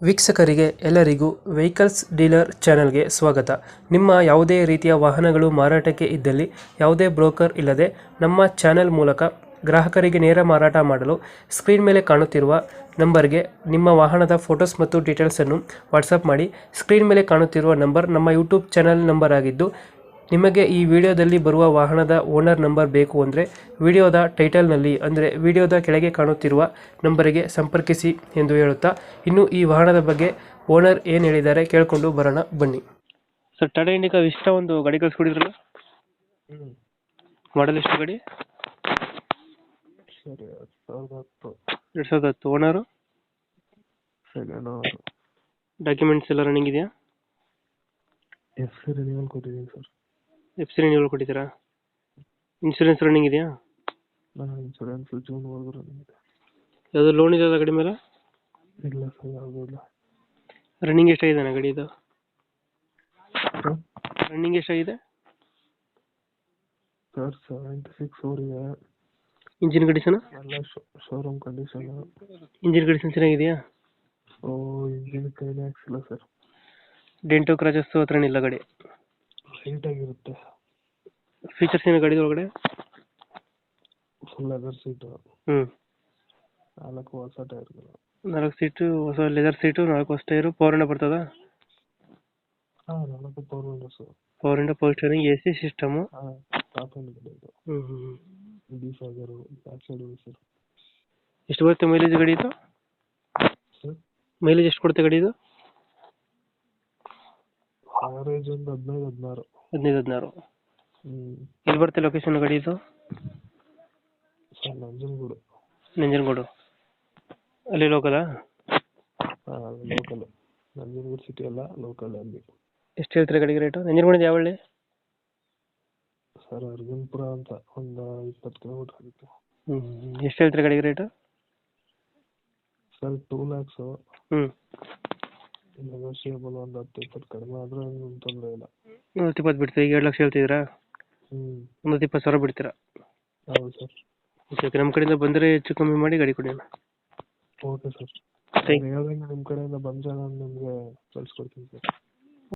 ವೀಕ್ಷಕರಿಗೆ ಎಲ್ಲರಿಗೂ vehicles dealer ಚಾನೆಲ್ಗೆ ಸ್ವಾಗತ. ನಿಮ್ಮ ಯಾವುದೇ ರೀತಿಯ ವಾಹನಗಳು ಮಾರಾಟಕ್ಕೆ ಇದ್ದಲ್ಲಿ ಯಾವುದೇ ಬ್ರೋಕರ್ ಇಲ್ಲದೆ ನಮ್ಮ ಚಾನೆಲ್ ಮೂಲಕ ಗ್ರಾಹಕರಿಗೆ ನೇರ ಮಾರಾಟ ಮಾಡಲು ಸ್ಕ್ರೀನ್ ಮೇಲೆ ಕಾಣುತ್ತಿರುವ ನಂಬರ್ಗೆ ನಿಮ್ಮ ವಾಹನದ ಫೋಟೋಸ್ ಮತ್ತು ಡೀಟೇಲ್ಸನ್ನು ವಾಟ್ಸಪ್ ಮಾಡಿ. ಸ್ಕ್ರೀನ್ ಮೇಲೆ ಕಾಣುತ್ತಿರುವ ನಂಬರ್ ನಮ್ಮ ಯೂಟ್ಯೂಬ್ ಚಾನೆಲ್ ನಂಬರ್ ಆಗಿದ್ದು, ನಿಮಗೆ ಈ ವಿಡಿಯೋದಲ್ಲಿ ಬರುವ ವಾಹನದ ಓನರ್ ನಂಬರ್ ಬೇಕು ಅಂದರೆ ವಿಡಿಯೋದ ಟೈಟಲ್ನಲ್ಲಿ ಅಂದರೆ ವಿಡಿಯೋದ ಕೆಳಗೆ ಕಾಣುತ್ತಿರುವ ನಂಬರಿಗೆ ಸಂಪರ್ಕಿಸಿ ಎಂದು ಹೇಳುತ್ತಾ, ಇನ್ನು ಈ ವಾಹನದ ಬಗ್ಗೆ ಓನರ್ ಏನು ಹೇಳಿದ್ದಾರೆ ಕೇಳಿಕೊಂಡು ಬರೋಣ ಬನ್ನಿ. ಸರ್, ಟಾಟಾ ಇಂಡಿಕಾ ಇಷ್ಟ ಒಂದು ಗಾಡಿ ಕಳಿಸ್ಕೊಡಿದ್ರಲ್ಲ, ಮಾಡಲ್ ಎಷ್ಟು ಗಾಡಿ? ಸರಿ, 2010 2010. ಓನರು? ಸೆಕೆಂಡ್ ಡಾಕ್ಯುಮೆಂಟ್ಸ್ ಎಲ್ಲ ರನ್ನಿಂಗ್ ಇದೆಯಾ? ಎಫ್ ಸಿ ರಿನ್ಯೂವಲ್ ಕೊಟ್ಟಿದ್ದೀನಿ ಸರ್. FC ರಿನ್ಯೂವಲ್ ಕೊಟ್ಟಿದ್ದೀರಾ? ಇನ್ಶೂರೆನ್ಸ್ ರನ್ನಿಂಗ್ ಇದೆಯಾ? ನಾನು ಇನ್ಶೂರೆನ್ಸ್ ಜೂನ್ವರೆಗೂ ರನ್ನಿಂಗ್ ಇದೆ. ಯಾವುದು ಲೋನ್ ಇದೆಯಲ್ಲ ಗಾಡಿ ಮೇಲೆ? ಇಲ್ಲ ಸರ್, ಯಾವುದೂ ಇಲ್ಲ. ರನ್ನಿಂಗ್ ಎಷ್ಟಾಗಿದೆ ಗಾಡಿ ಇದು? ಸರ್ ರನ್ನಿಂಗ್ ಎಷ್ಟಾಗಿದೆ? ಸರ್ 76 ಓಡಿದೆ. Engine condition? ಎಲ್ಲ ಶೋರೂಮ್ ಕಂಡೀಷನ್. ಇಂಜಿನ್ ಕಂಡೀಷನ್ ಚೆನ್ನಾಗಿದೆಯಾ? ಇಂಜಿನ್ ಕೈನೇ ಹಾಕ್ಸಿಲ್ಲ ಸರ್. ಡೆಂಟು ಕ್ರಾಚಸ್ ಹತ್ರ ಇಲ್ಲ ಗಾಡಿ? ಲೈಟ್ ಆಗಿರುತ್ತೆ. ಫೀಚರ್ಸ್ ಏನು ಗಾಡಿ ಒಳಗಡೆ? ಫುಲ್ ಲೆದರ್ ಸೀಟು, 4 ಹೊಸ ಟೈರ್ಗಳು. 4 ಸೀಟು ಹೊಸ ಲೆದರ್ ಸೀಟು, 4 ಹೊಸ ಟೈರು. ಪವರ್ ವಿಂಡೋ ಬರ್ತದ? 4 power Windows. Power window, power steering, AC system. Top end ಗಾಡಿ ಇದು. Defogger, back side sir. ಎಷ್ಟು ಬರುತ್ತೆ ಮೈಲೇಜ್ ಗಾಡಿ ಇದು? ಸರ್ ಮೈಲೇಜ್ ಎಷ್ಟು ಕೊಡುತ್ತೆ ಗಾಡಿ ಇದು? ಆವರೇಜ್ ಒಂದು 15-16. 15-16. ಎಲ್ಲಿ ಬರುತ್ತೆ ಲೊಕೇಶನ್ ಗಾಡಿ ಇದು? ಸರ್ ನಂಜನಗೂಡು. ನಂಜನಗೂಡು ಅಲ್ಲಿ ಲೋಕಲಾ? ಲೋಕಲ್. ನಂಜನಗೂಡು ಸಿಟಿ ಅಲ್ಲ, ಲೋಕಲ್ ಅಲ್ಲಿ. ಎಷ್ಟು ಹೇಳ್ತೀರಾ ಗಾಡಿಗೆ ರೇಟು? ನಂಜನಗೂಡಿಂದ ಯಾವ ಹಳ್ಳಿ? ಸರ್ ಅರ್ಜುನ್ಪುರ ಅಂತ, ಒಂದು 20 ಕಿಲೋಮೀಟರ್ ಆಗುತ್ತೆ. ಎಷ್ಟು ಹೇಳ್ತೀರಾ ಗಾಡಿಗೆ ರೇಟು? Sir 2 lakhs. ನೆಗೋಷಿಯಬಲ್, ಒಂದು 10-20 ಕಡಿಮೆ ಆದ್ರೆ ಏನು ತೊಂದರೆ ಇಲ್ಲ. 120 ಬಿಡ್ತೀರಾ? ಈಗ 2 ಲಕ್ಷ ಹೇಳ್ತಿದ್ದೀರಾ? 120,000 ಬಿಡ್ತೀರಾ? ಹೌದು ಸರ್. ಓಕೆ, ನಮ್ಮ ಕಡೆಯಿಂದ ಬಂದರೆ ಹೆಚ್ಚು ಕಮ್ಮಿ ಮಾಡಿ ಗಾಡಿ ಕೊಡಿ. Okay sir. ಹೇಳ್ದಂಗೆ ನಿಮ್ಮ ಕಡೆಯಿಂದ ಬಂದರೆ ನಾನು ನಿಮಗೆ ಕಳಿಸ್ಕೊಡ್ತೀನಿ ಸರ್.